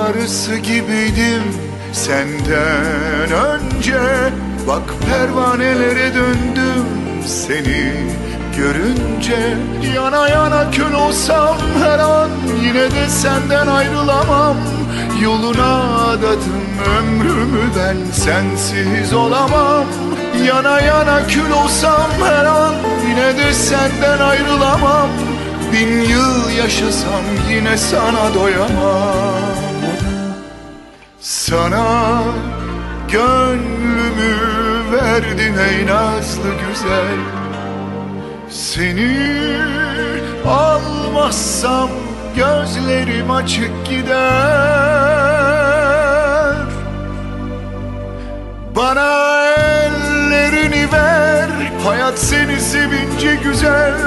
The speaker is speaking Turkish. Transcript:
arısı gibiydim senden önce. Bak pervanelere döndüm seni görünce. Yana yana kül olsam her an yine de senden ayrılamam. Yoluna adadım ömrümü ben, sensiz olamam. Yana yana kül olsam her an yine de senden ayrılamam. 1000 yıl yaşasam yine sana doyamam. Sana gönlümü verdim ey nazlı güzel. Seni almazsam gözlerim açık gider. Bana ellerini ver, hayat seni sevince güzel.